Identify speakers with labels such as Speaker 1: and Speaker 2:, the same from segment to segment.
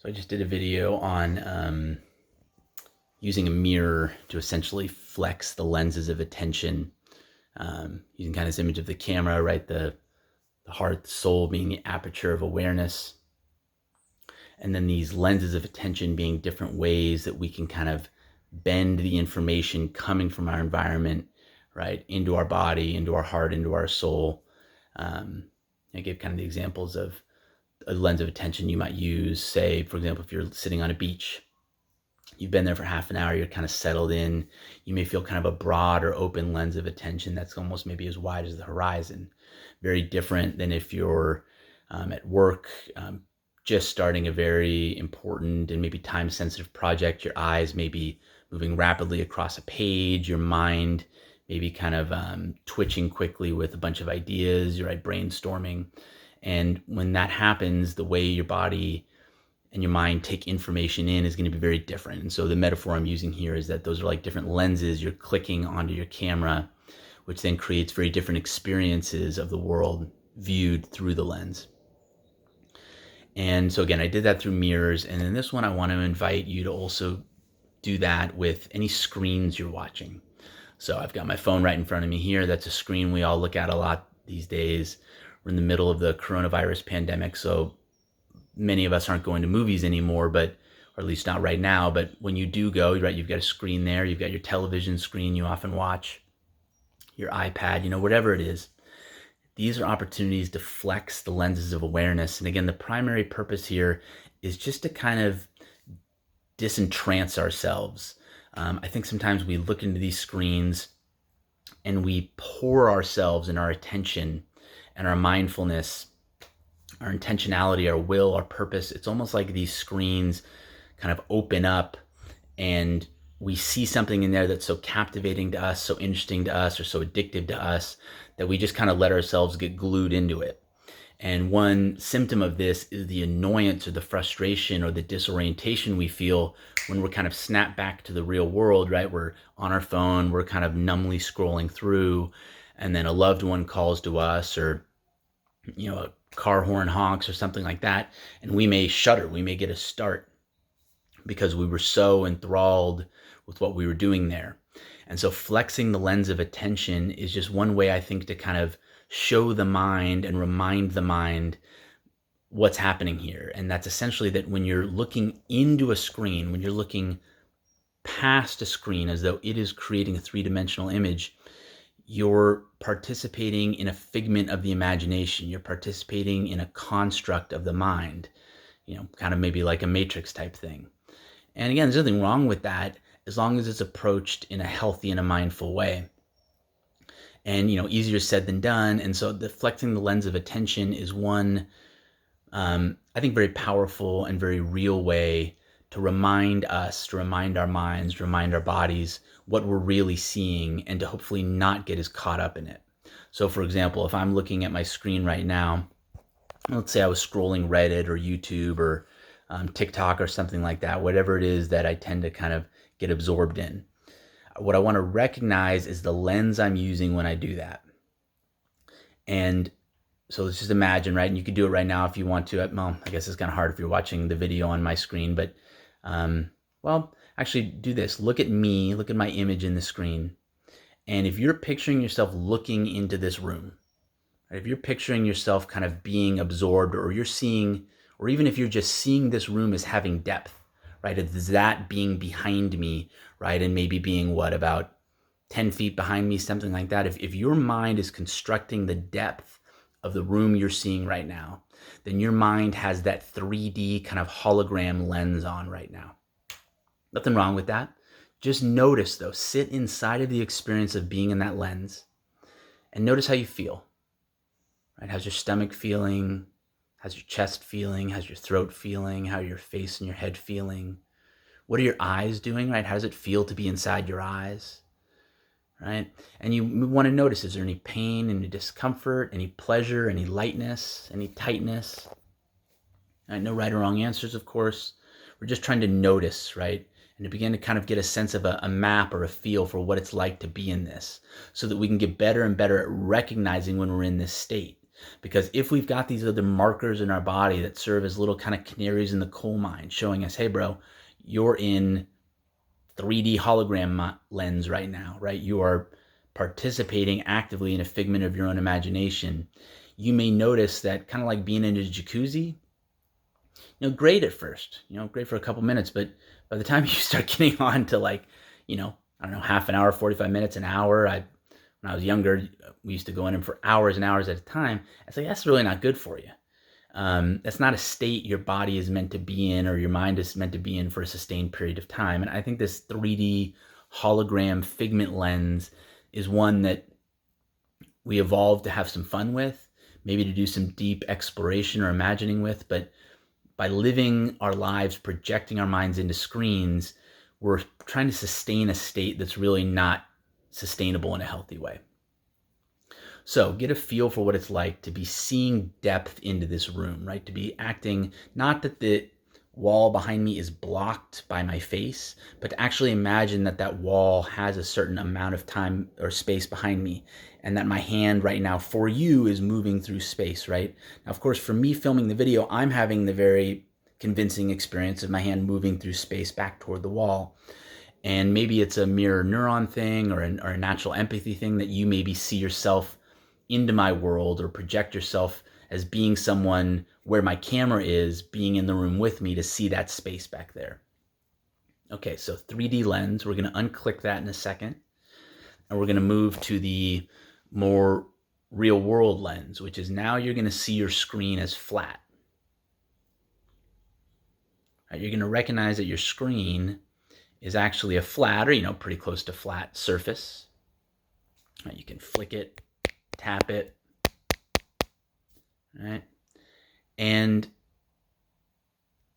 Speaker 1: So I just did a video on using a mirror to essentially flex the lenses of attention, using kind of this image of the camera, right? The heart, the soul being the aperture of awareness. And then these lenses of attention being different ways that we can kind of bend the information coming from our environment, right, into our body, into our heart, into our soul. I gave kind of the examples of a lens of attention you might use. Say, for example, if you're sitting on a beach, you've been there for half an hour, you're kind of settled in, you may feel kind of a broad or open lens of attention that's almost maybe as wide as the horizon. Very different than if you're at work, just starting a very important and maybe time-sensitive project. Your eyes may be moving rapidly across a page, your mind maybe kind of twitching quickly with a bunch of ideas, you're right, brainstorming. And when that happens, the way your body and your mind take information in is going to be very different. And so the metaphor I'm using here is that those are like different lenses you're clicking onto your camera, which then creates very different experiences of the world viewed through the lens. And so again, I did that through mirrors. And in this one, I want to invite you to also do that with any screens you're watching. So I've got my phone right in front of me here. That's a screen we all look at a lot these days. We're in the middle of the coronavirus pandemic, so many of us aren't going to movies anymore, or at least not right now. But when you do go, right, you've got a screen there. You've got your television screen you often watch, your iPad, whatever it is. These are opportunities to flex the lenses of awareness. And again, the primary purpose here is just to kind of disentrance ourselves. I think sometimes we look into these screens and we pour ourselves and our attention and our mindfulness, our intentionality, our will, our purpose. It's almost like these screens kind of open up and we see something in there that's so captivating to us, so interesting to us, or so addictive to us that we just kind of let ourselves get glued into it. And one symptom of this is the annoyance or the frustration or the disorientation we feel when we're kind of snapped back to the real world, right? We're on our phone, we're kind of numbly scrolling through, and then a loved one calls to us, or a car horn honks or something like that, and we may shudder, we may get a start because we were so enthralled with what we were doing there. And so flexing the lens of attention is just one way, I think, to kind of show the mind and remind the mind what's happening here. And that's essentially that when you're looking into a screen, when you're looking past a screen as though it is creating a three-dimensional image, you're participating in a figment of the imagination. You're participating in a construct of the mind, kind of maybe like a matrix type thing. And again, there's nothing wrong with that as long as it's approached in a healthy and a mindful way. And, easier said than done. And so the flexing the lens of attention is one, I think, very powerful and very real way to remind us, to remind our minds, to remind our bodies what we're really seeing, and to hopefully not get as caught up in it. So for example, if I'm looking at my screen right now, let's say I was scrolling Reddit or YouTube or TikTok or something like that, whatever it is that I tend to kind of get absorbed in. What I want to recognize is the lens I'm using when I do that. And so let's just imagine, right? And you could do it right now if you want to. Well, I guess it's kind of hard if you're watching the video on my screen, but actually do this. Look at me, look at my image in the screen. And if you're picturing yourself looking into this room, right? If you're picturing yourself kind of being absorbed, or you're seeing, or even if you're just seeing this room as having depth, right? It's that being behind me, right? And maybe being about 10 feet behind me, something like that. If your mind is constructing the depth of the room you're seeing right now, then your mind has that 3D kind of hologram lens on right now. Nothing wrong with that. Just notice though, sit inside of the experience of being in that lens and notice how you feel, right? How's your stomach feeling? How's your chest feeling? How's your throat feeling? How are your face and your head feeling? What are your eyes doing, right? How does it feel to be inside your eyes, right? And you want to notice, is there any pain, any discomfort, any pleasure, any lightness, any tightness? Right? No right or wrong answers, of course. We're just trying to notice, right? And to begin to kind of get a sense of a map or a feel for what it's like to be in this, so that we can get better and better at recognizing when we're in this state. Because if we've got these other markers in our body that serve as little kind of canaries in the coal mine, showing us, hey, bro, you're in 3D hologram lens right now, right? You are participating actively in a figment of your own imagination. You may notice that, kind of like being in a jacuzzi, great at first, great for a couple minutes, but by the time you start getting on to, like, I don't know, half an hour, 45 minutes, an hour. When I was younger, we used to go in for hours and hours at a time. It's like, that's really not good for you. That's not a state your body is meant to be in, or your mind is meant to be in for a sustained period of time. And I think this 3D hologram figment lens is one that we evolved to have some fun with, maybe to do some deep exploration or imagining with. But by living our lives, projecting our minds into screens, we're trying to sustain a state that's really not sustainable in a healthy way. So get a feel for what it's like to be seeing depth into this room, right? To be acting, not that the wall behind me is blocked by my face, but to actually imagine that that wall has a certain amount of time or space behind me, and that my hand right now for you is moving through space, right? Now, of course, for me filming the video, I'm having the very convincing experience of my hand moving through space back toward the wall. And maybe it's a mirror neuron thing, or a natural empathy thing, that you maybe see yourself into my world, or project yourself as being someone where my camera is, being in the room with me to see that space back there. Okay, so 3D lens, we're going to unclick that in a second, and we're going to move to the more real world lens, which is now you're going to see your screen as flat. Right, you're going to recognize that your screen is actually a flat, or pretty close to flat surface. Right, you can flick it, tap it, right? And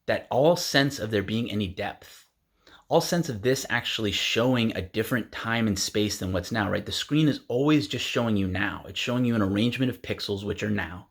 Speaker 1: that all sense of there being any depth, all sense of this actually showing a different time and space than what's now, right? The screen is always just showing you now. It's showing you an arrangement of pixels, which are now,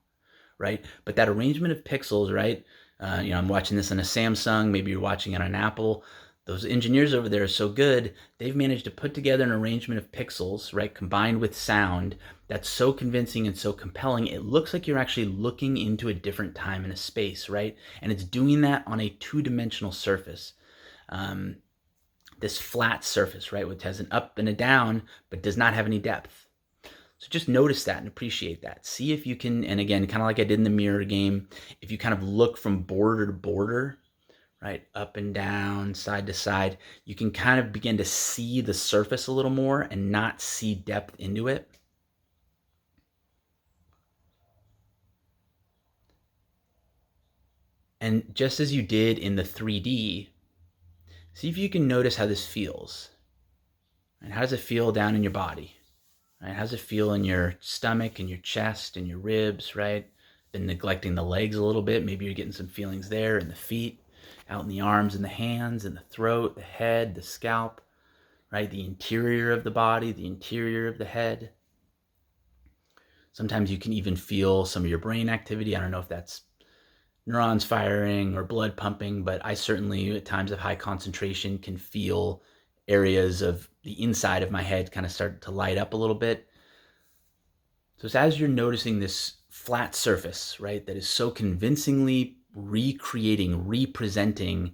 Speaker 1: right? But that arrangement of pixels, right? I'm watching this on a Samsung, maybe you're watching it on an Apple. Those engineers over there are so good, they've managed to put together an arrangement of pixels, right, combined with sound, that's so convincing and so compelling, it looks like you're actually looking into a different time and a space, right? And it's doing that on a two-dimensional surface. This flat surface, right, which has an up and a down, but does not have any depth. So just notice that and appreciate that. See if you can, and again, kind of like I did in the mirror game, if you kind of look from border to border, right, up and down, side to side, you can kind of begin to see the surface a little more and not see depth into it. And just as you did in the 3D, see if you can notice how this feels. And how does it feel down in your body? Right? How does it feel in your stomach and your chest and your ribs, right? Been neglecting the legs a little bit. Maybe you're getting some feelings there in the feet, out in the arms and the hands and the throat, the head, the scalp, right? The interior of the body, the interior of the head. Sometimes you can even feel some of your brain activity. I don't know if that's neurons firing or blood pumping, but I certainly, at times of high concentration, can feel areas of the inside of my head kind of start to light up a little bit. So it's as you're noticing this flat surface, right, that is so convincingly recreating, representing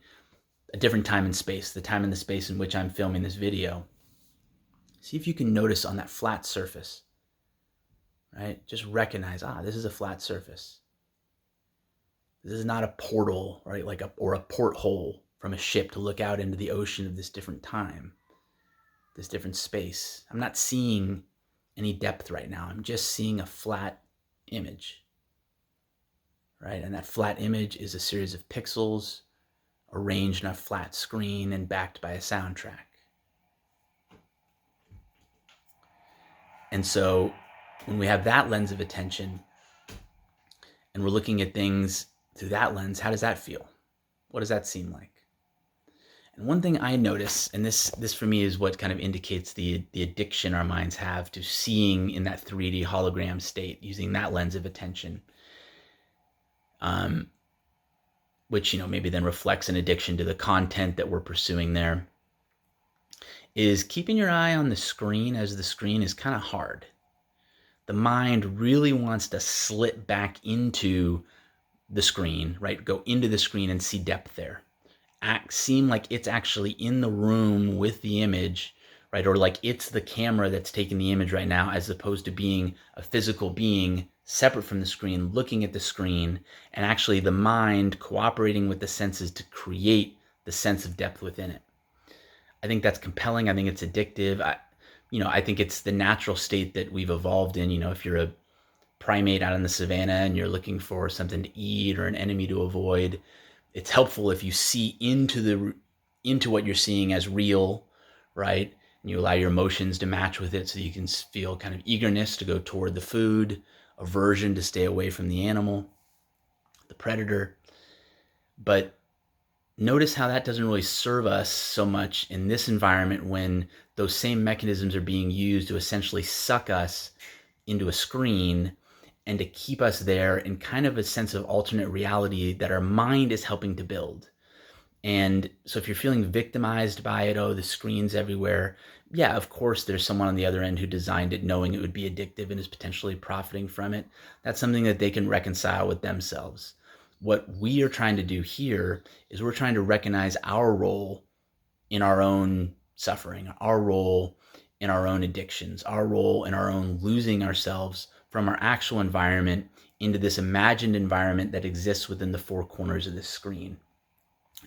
Speaker 1: a different time and space, the time and the space in which I'm filming this video. See if you can notice on that flat surface, right? Just recognize, this is a flat surface. This is not a portal, right? Or a porthole from a ship to look out into the ocean of this different time, this different space. I'm not seeing any depth right now. I'm just seeing a flat image, right? And that flat image is a series of pixels arranged on a flat screen and backed by a soundtrack. And so when we have that lens of attention and we're looking at things through that lens, how does that feel? What does that seem like? And one thing I notice, and this for me is what kind of indicates the addiction our minds have to seeing in that 3D hologram state, using that lens of attention, which, maybe then reflects an addiction to the content that we're pursuing there, is keeping your eye on the screen as the screen is kind of hard. the mind really wants to slip back into the screen, right? Go into the screen and see depth there. Seem like it's actually in the room with the image, right? Or like it's the camera that's taking the image right now, as opposed to being a physical being separate from the screen, looking at the screen, and actually the mind cooperating with the senses to create the sense of depth within it. I think that's compelling. I think it's addictive. I think it's the natural state that we've evolved in. If you're a primate out in the savannah and you're looking for something to eat or an enemy to avoid, it's helpful if you see into what you're seeing as real, right? And you allow your emotions to match with it, so you can feel kind of eagerness to go toward the food, aversion to stay away from the animal, the predator. But notice how that doesn't really serve us so much in this environment, when those same mechanisms are being used to essentially suck us into a screen and to keep us there in kind of a sense of alternate reality that our mind is helping to build. And so if you're feeling victimized by it, oh, the screen's everywhere, yeah, of course there's someone on the other end who designed it knowing it would be addictive and is potentially profiting from it. That's something that they can reconcile with themselves. What we are trying to do here is we're trying to recognize our role in our own suffering, our role in our own addictions, our role in our own losing ourselves from our actual environment into this imagined environment that exists within the four corners of this screen.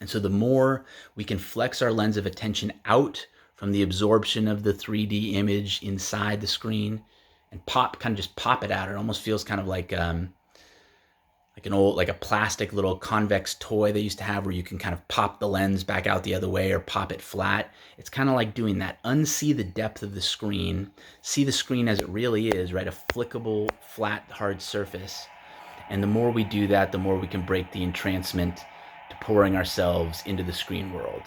Speaker 1: And so the more we can flex our lens of attention out from the absorption of the 3D image inside the screen and just pop it out. It almost feels kind of like like a plastic little convex toy they used to have, where you can kind of pop the lens back out the other way or pop it flat. It's kind of like doing that. Unsee the depth of the screen. See the screen as it really is, right? A flickable, flat, hard surface. And the more we do that, the more we can break the entrancement to pouring ourselves into the screen world.